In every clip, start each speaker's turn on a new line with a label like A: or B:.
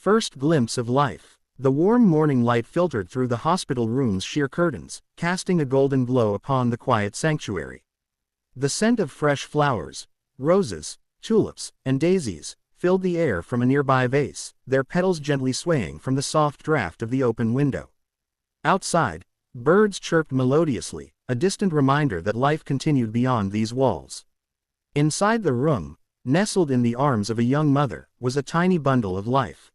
A: First glimpse of life. The warm morning light filtered through the hospital room's sheer curtains, casting a golden glow upon the quiet sanctuary. The scent of fresh flowers, roses, tulips, and daisies, filled the air from a nearby vase, their petals gently swaying from the soft draft of the open window. Outside, birds chirped melodiously, a distant reminder that life continued beyond these walls. Inside the room, nestled in the arms of a young mother, was a tiny bundle of life.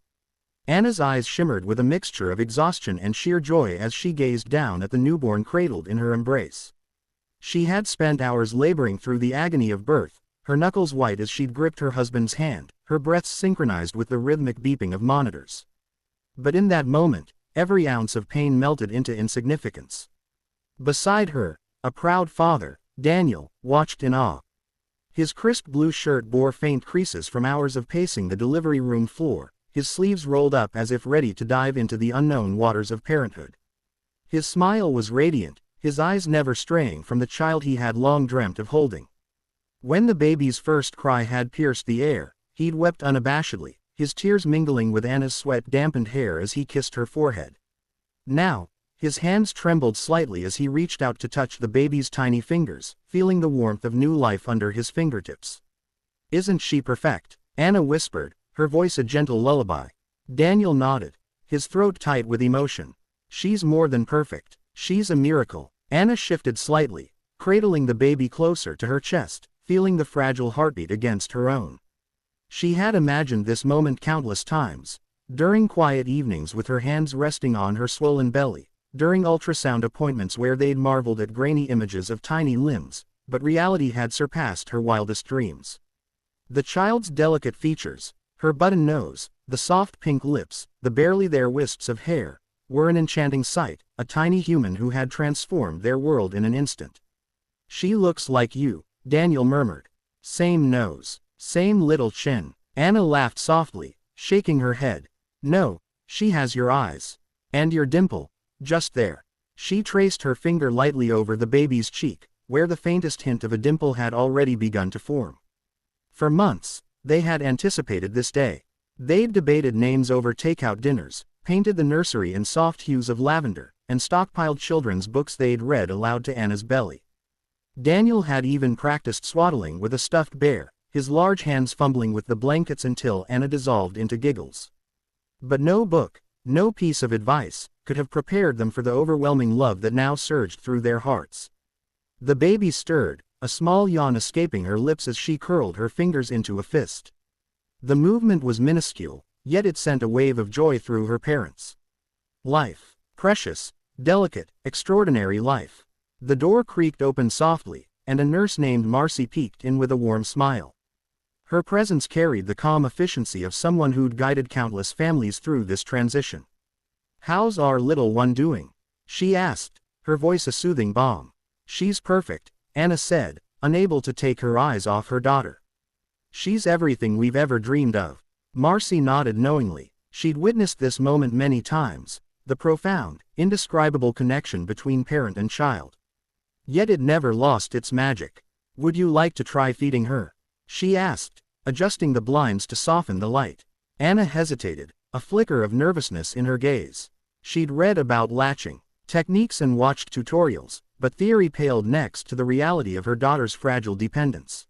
A: Anna's eyes shimmered with a mixture of exhaustion and sheer joy as she gazed down at the newborn cradled in her embrace. She had spent hours laboring through the agony of birth, her knuckles white as she'd gripped her husband's hand, her breaths synchronized with the rhythmic beeping of monitors. But in that moment, every ounce of pain melted into insignificance. Beside her, a proud father, Daniel, watched in awe. His crisp blue shirt bore faint creases from hours of pacing the delivery room floor, his sleeves rolled up as if ready to dive into the unknown waters of parenthood. His smile was radiant, his eyes never straying from the child he had long dreamt of holding. When the baby's first cry had pierced the air, he'd wept unabashedly, his tears mingling with Anna's sweat-dampened hair as he kissed her forehead. Now, his hands trembled slightly as he reached out to touch the baby's tiny fingers, feeling the warmth of new life under his fingertips. "Isn't she perfect?" Anna whispered, her voice a gentle lullaby. Daniel nodded, his throat tight with emotion. "She's more than perfect. She's a miracle." Anna shifted slightly, cradling the baby closer to her chest, feeling the fragile heartbeat against her own. She had imagined this moment countless times, during quiet evenings with her hands resting on her swollen belly, during ultrasound appointments where they'd marveled at grainy images of tiny limbs, but reality had surpassed her wildest dreams. The child's delicate features, her button nose, the soft pink lips, the barely there wisps of hair, were an enchanting sight, a tiny human who had transformed their world in an instant. "She looks like you," Daniel murmured. "Same nose, same little chin." Anna laughed softly, shaking her head. "No, she has your eyes. And your dimple. Just there." She traced her finger lightly over the baby's cheek, where the faintest hint of a dimple had already begun to form. For months, they had anticipated this day. They'd debated names over takeout dinners, painted the nursery in soft hues of lavender, and stockpiled children's books they'd read aloud to Anna's belly. Daniel had even practiced swaddling with a stuffed bear, his large hands fumbling with the blankets until Anna dissolved into giggles. But no book, no piece of advice, could have prepared them for the overwhelming love that now surged through their hearts. The baby stirred, a small yawn escaping her lips as she curled her fingers into a fist. The movement was minuscule, yet it sent a wave of joy through her parents. Life. Precious, delicate, extraordinary life. The door creaked open softly, and a nurse named Marcy peeked in with a warm smile. Her presence carried the calm efficiency of someone who'd guided countless families through this transition. "How's our little one doing?" she asked, her voice a soothing balm. "She's perfect," Anna said, unable to take her eyes off her daughter. "She's everything we've ever dreamed of." Marcy nodded knowingly. She'd witnessed this moment many times, the profound, indescribable connection between parent and child. Yet it never lost its magic. "Would you like to try feeding her?" she asked, adjusting the blinds to soften the light. Anna hesitated, a flicker of nervousness in her gaze. She'd read about latching techniques and watched tutorials, but theory paled next to the reality of her daughter's fragile dependence.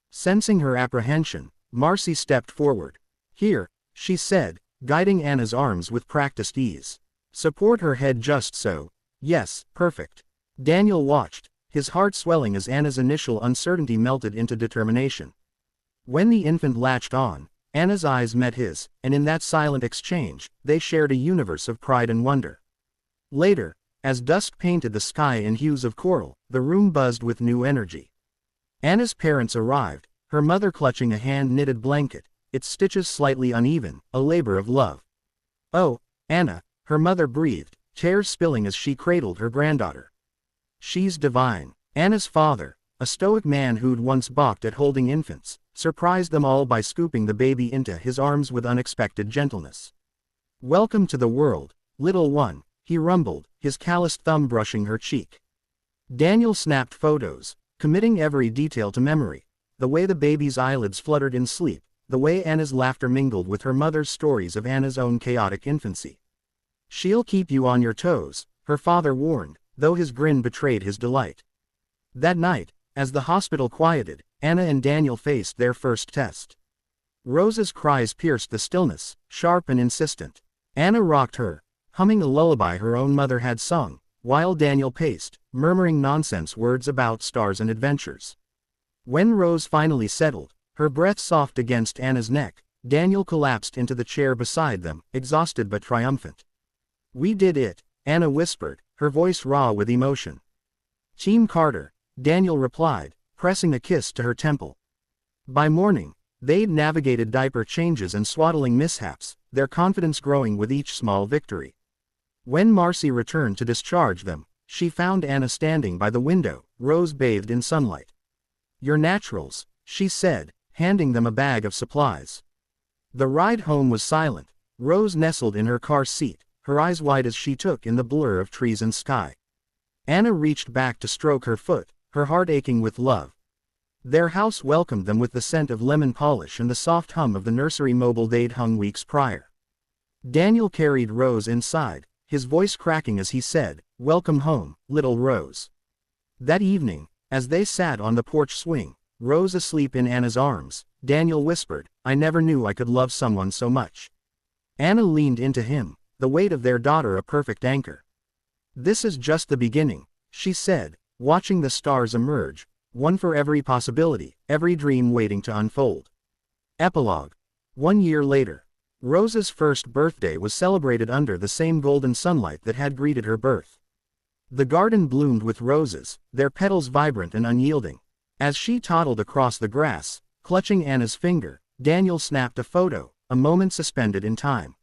A: Sensing her apprehension, Marcy stepped forward. "Here," she said, guiding Anna's arms with practiced ease. "Support her head just so. Yes, perfect." Daniel watched, his heart swelling as Anna's initial uncertainty melted into determination. When the infant latched on, Anna's eyes met his, and in that silent exchange, they shared a universe of pride and wonder. Later, as dusk painted the sky in hues of coral, the room buzzed with new energy. Anna's parents arrived, her mother clutching a hand-knitted blanket, its stitches slightly uneven, a labor of love. "Oh, Anna," her mother breathed, tears spilling as she cradled her granddaughter. "She's divine." Anna's father, a stoic man who'd once balked at holding infants, surprised them all by scooping the baby into his arms with unexpected gentleness. "Welcome to the world, little one," he rumbled, his calloused thumb brushing her cheek. Daniel snapped photos, committing every detail to memory, the way the baby's eyelids fluttered in sleep, the way Anna's laughter mingled with her mother's stories of Anna's own chaotic infancy. "She'll keep you on your toes," her father warned, though his grin betrayed his delight. That night, as the hospital quieted, Anna and Daniel faced their first test. Rose's cries pierced the stillness, sharp and insistent. Anna rocked her, humming a lullaby her own mother had sung, while Daniel paced, murmuring nonsense words about stars and adventures. When Rose finally settled, her breath soft against Anna's neck, Daniel collapsed into the chair beside them, exhausted but triumphant. "We did it," Anna whispered, her voice raw with emotion. "Team Carter," Daniel replied, pressing a kiss to her temple. By morning, they'd navigated diaper changes and swaddling mishaps, their confidence growing with each small victory. When Marcy returned to discharge them, she found Anna standing by the window, Rose bathed in sunlight. "Your naturals," she said, handing them a bag of supplies. The ride home was silent. Rose nestled in her car seat, her eyes wide as she took in the blur of trees and sky. Anna reached back to stroke her foot, her heart aching with love. Their house welcomed them with the scent of lemon polish and the soft hum of the nursery mobile they'd hung weeks prior. Daniel carried Rose inside, his voice cracking as he said, "Welcome home, little Rose." That evening, as they sat on the porch swing, Rose asleep in Anna's arms, Daniel whispered, "I never knew I could love someone so much." Anna leaned into him, the weight of their daughter a perfect anchor. "This is just the beginning," she said, watching the stars emerge, one for every possibility, every dream waiting to unfold. Epilogue. 1 year later. Rose's first birthday was celebrated under the same golden sunlight that had greeted her birth. The garden bloomed with roses, their petals vibrant and unyielding. As she toddled across the grass, clutching Anna's finger, Daniel snapped a photo, a moment suspended in time.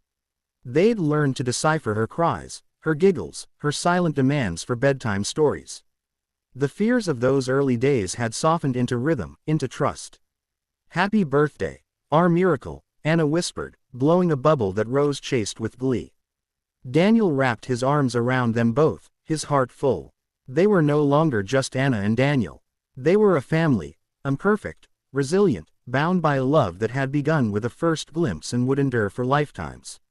A: They'd learned to decipher her cries, her giggles, her silent demands for bedtime stories. The fears of those early days had softened into rhythm, into trust. "Happy birthday, our miracle," Anna whispered, blowing a bubble that Rose chased with glee. Daniel wrapped his arms around them both, his heart full. They were no longer just Anna and Daniel. They were a family, imperfect, resilient, bound by a love that had begun with a first glimpse and would endure for lifetimes.